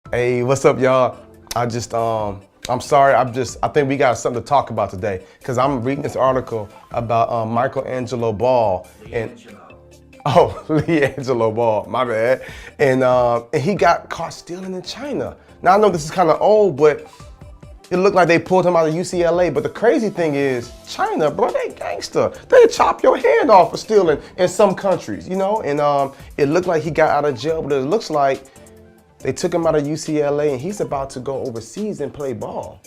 Hey, what's up, y'all? I'm sorry. I think we got something to talk about today because I'm reading this article about Michelangelo Ball oh, Leangelo Ball, my bad. And he got caught stealing in China. Now I know this is kind of old, but it looked like they pulled him out of UCLA. But the crazy thing is, China, bro, they gangster. They chop your hand off for stealing in some countries, you know. And it looked like he got out of jail, but it looks like they took him out of UCLA and he's about to go overseas and play ball.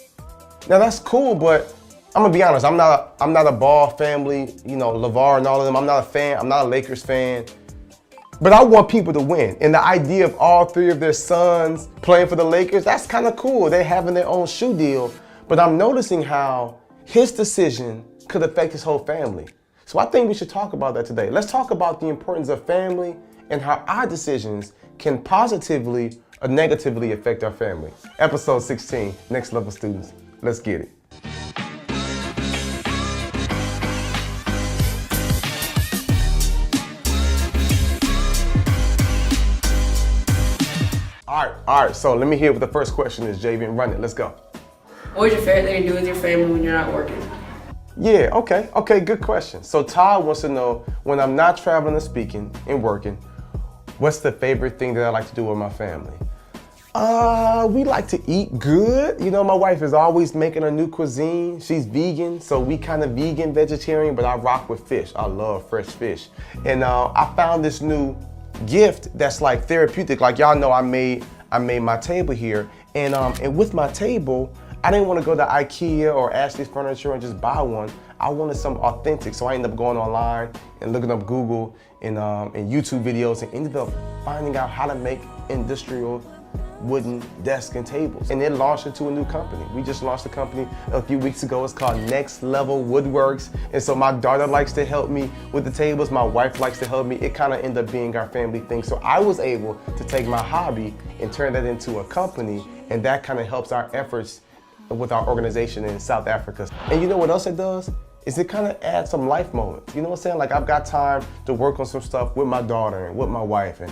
Now that's cool, but I'm gonna be honest, I'm not a Ball family, you know, LeVar and all of them. I'm not a fan, I'm not a Lakers fan. But I want people to win. And the idea of all three of their sons playing for the Lakers, that's kind of cool. They're having their own shoe deal. But I'm noticing how his decision could affect his whole family. So I think we should talk about that today. Let's talk about the importance of family and how our decisions can positively or negatively affect our family. Episode 16, Next Level Students. Let's get it. All right, so let me hear what the first question is, Javian. Run it, let's go. What's your favorite thing to do with your family when you're not working? Yeah, okay, good question. So Todd wants to know, when I'm not traveling and speaking and working, what's the favorite thing that I like to do with my family? We like to eat good. You know, my wife is always making a new cuisine. She's vegan, so we kind of vegan, vegetarian, but I rock with fish. I love fresh fish. And I found this new gift that's like therapeutic. Like y'all know I made my table here. And with my table, I didn't want to go to IKEA or Ashley's Furniture and just buy one. I wanted something authentic. So I ended up going online and looking up Google and YouTube videos and ended up finding out how to make industrial wooden desks and tables. And then launched into a new company. We just launched a company a few weeks ago. It's called Next Level Woodworks. And so my daughter likes to help me with the tables. My wife likes to help me. It kind of ended up being our family thing. So I was able to take my hobby and turn that into a company. And that kind of helps our efforts with our organization in South Africa. And you know what else it does? Is it kind of adds some life moments. You know what I'm saying? Like I've got time to work on some stuff with my daughter and with my wife.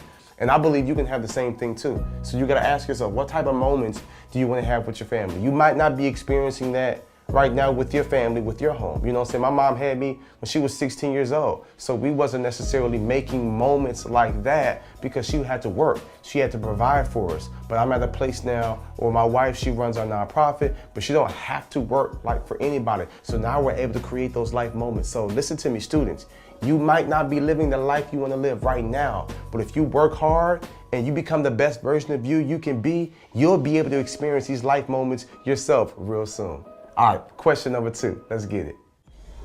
And I believe you can have the same thing too. So you gotta ask yourself, what type of moments do you wanna have with your family? You might not be experiencing that right now with your family, with your home. You know what I'm saying? My mom had me when she was 16 years old. So we wasn't necessarily making moments like that because she had to work. She had to provide for us. But I'm at a place now where my wife, she runs our nonprofit, but she don't have to work like for anybody. So now we're able to create those life moments. So listen to me, students. You might not be living the life you want to live right now, but if you work hard and you become the best version of you can be, you'll be able to experience these life moments yourself real soon. All right, question number 2. Let's get it.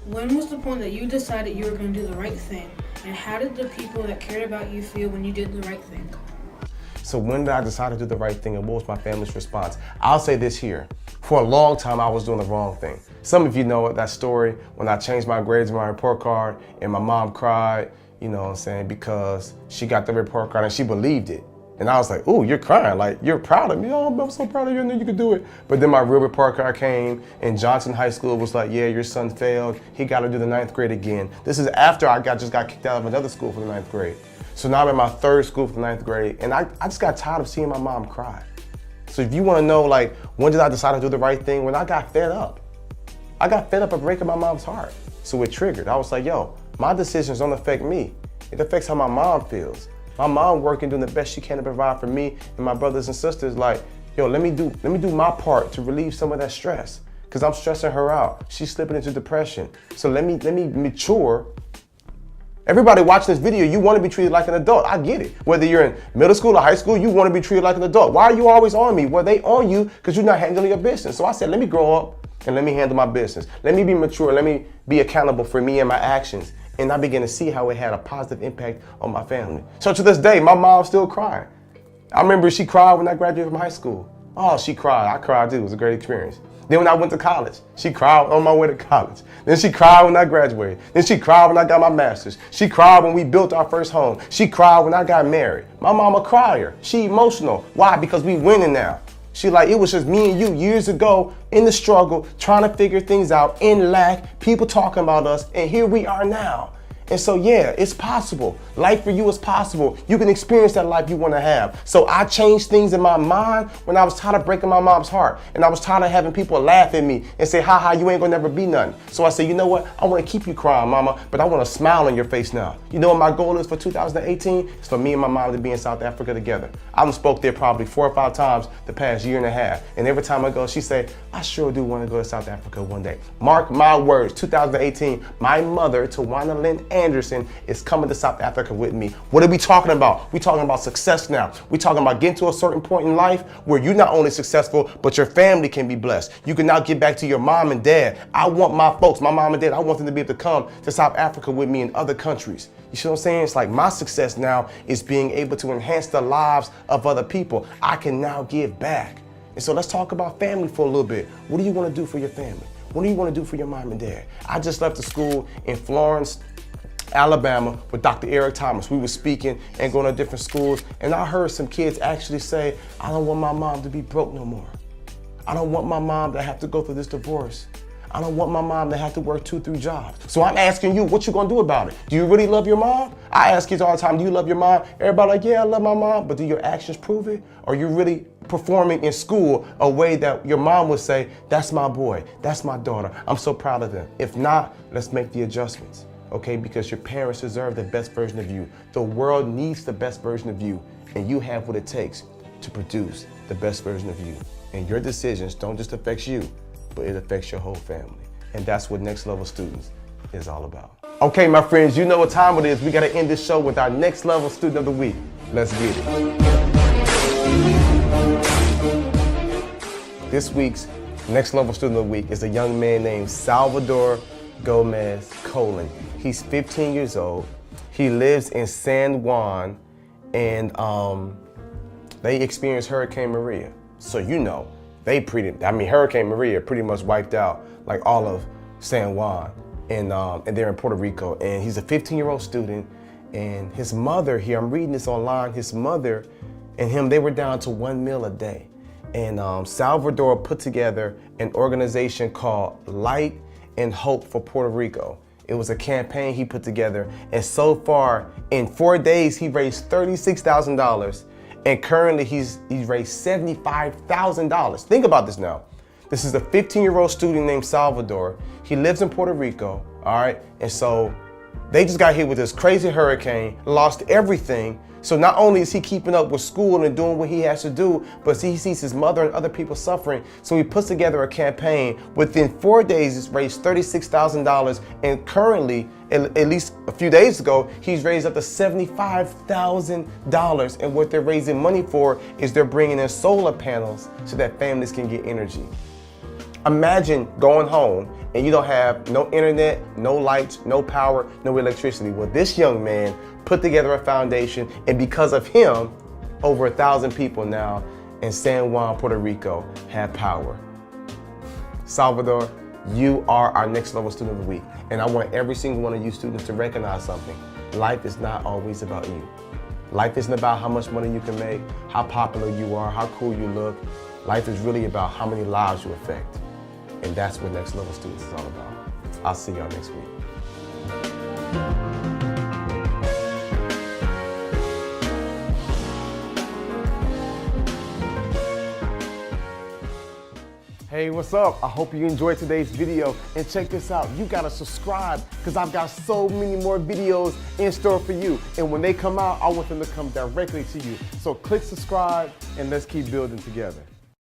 When was the point that you decided you were going to do the right thing? And how did the people that cared about you feel when you did the right thing? So when did I decide to do the right thing and what was my family's response? I'll say this here. For a long time, I was doing the wrong thing. Some of you know that story when I changed my grades in my report card and my mom cried, you know what I'm saying, because she got the report card and she believed it. And I was like, ooh, you're crying, like, you're proud of me. Oh, I'm so proud of you, I knew you could do it. But then my real report card came and Johnson High School was like, yeah, your son failed. He got to do the 9th grade again. This is after I just got kicked out of another school for the 9th grade. So now I'm in my 3rd school for the 9th grade. And I just got tired of seeing my mom cry. So if you want to know, like, when did I decide to do the right thing? When I got fed up. I got fed up of breaking my mom's heart. So it triggered. I was like, yo, my decisions don't affect me. It affects how my mom feels. My mom working, doing the best she can to provide for me and my brothers and sisters. Like, yo, let me do my part to relieve some of that stress, because I'm stressing her out. She's slipping into depression. So let me mature. Everybody watching this video, you want to be treated like an adult. I get it. Whether you're in middle school or high school, you want to be treated like an adult. Why are you always on me? Well, they on you because you're not handling your business. So I said, let me grow up and let me handle my business. Let me be mature. Let me be accountable for me and my actions. And I began to see how it had a positive impact on my family. So to this day, my mom's still crying. I remember she cried when I graduated from high school. Oh, she cried. I cried too. It was a great experience. Then when I went to college, she cried on my way to college. Then she cried when I graduated. Then she cried when I got my master's. She cried when we built our first home. She cried when I got married. My mama a crier. She emotional. Why? Because we winning now. She like, it was just me and you years ago in the struggle, trying to figure things out, in lack, people talking about us, and here we are now. And so, yeah, it's possible. Life for you is possible. You can experience that life you want to have. So I changed things in my mind when I was tired of breaking my mom's heart. And I was tired of having people laugh at me and say, ha, you ain't gonna never be nothing. So I said, you know what? I want to keep you crying, mama, but I want to smile on your face now. You know what my goal is for 2018? It's for me and my mom to be in South Africa together. I done spoke there probably 4 or 5 times the past year and a half. And every time I go, she say, I sure do want to go to South Africa one day. Mark my words, 2018, my mother, Tawana Lynn Anderson, is coming to South Africa with me. What are we talking about? We're talking about success now. We're talking about getting to a certain point in life where you're not only successful, but your family can be blessed. You can now get back to your mom and dad. I want my folks, my mom and dad, I want them to be able to come to South Africa with me in other countries. You see what I'm saying? It's like my success now is being able to enhance the lives of other people. I can now give back. And so let's talk about family for a little bit. What do you want to do for your family? What do you want to do for your mom and dad? I just left the school in Florence, Alabama with Dr. Eric Thomas. We were speaking and going to different schools, and I heard some kids actually say, I don't want my mom to be broke no more. I don't want my mom to have to go through this divorce. I don't want my mom to have to work 2, 3 jobs. So I'm asking you, what you gonna do about it? Do you really love your mom? I ask kids all the time, do you love your mom? Everybody like, yeah, I love my mom, but do your actions prove it? Are you really performing in school a way that your mom would say, that's my boy, that's my daughter, I'm so proud of them? If not, let's make the adjustments, okay? Because your parents deserve the best version of you. The world needs the best version of you, and you have what it takes to produce the best version of you. And your decisions don't just affect you, but it affects your whole family. And that's what Next Level Students is all about. Okay, my friends, you know what time it is. We gotta end this show with our Next Level Student of the Week. Let's get it. This week's Next Level Student of the Week is a young man named Salvador Gomez Colon. He's 15 years old. He lives in San Juan, and they experienced Hurricane Maria. So you know, Hurricane Maria pretty much wiped out like all of San Juan, and they're in Puerto Rico. And he's a 15-year-old student, and his mother here, I'm reading this online, his mother and him, they were down to 1 meal a day. And Salvador put together an organization called Light and Hope for Puerto Rico. It was a campaign he put together, and so far in 4 days he raised $36,000. And currently he's raised $75,000. Think about this now. This is a 15-year-old student named Salvador. He lives in Puerto Rico, all right? And so they just got hit with this crazy hurricane, lost everything. So not only is he keeping up with school and doing what he has to do, but he sees his mother and other people suffering. So he puts together a campaign. Within 4 days, it's raised $36,000. And currently, at least a few days ago, he's raised up to $75,000. And what they're raising money for is they're bringing in solar panels so that families can get energy. Imagine going home and you don't have no internet, no lights, no power, no electricity. Well, this young man put together a foundation, and because of him, over 1,000 people now in San Juan, Puerto Rico have power. Salvador, you are our Next Level Student of the Week, and I want every single one of you students to recognize something. Life is not always about you. Life isn't about how much money you can make, how popular you are, how cool you look. Life is really about how many lives you affect. And that's what Next Level Students is all about. I'll see y'all next week. Hey, what's up? I hope you enjoyed today's video, and check this out. You gotta subscribe because I've got so many more videos in store for you. And when they come out, I want them to come directly to you. So click subscribe and let's keep building together.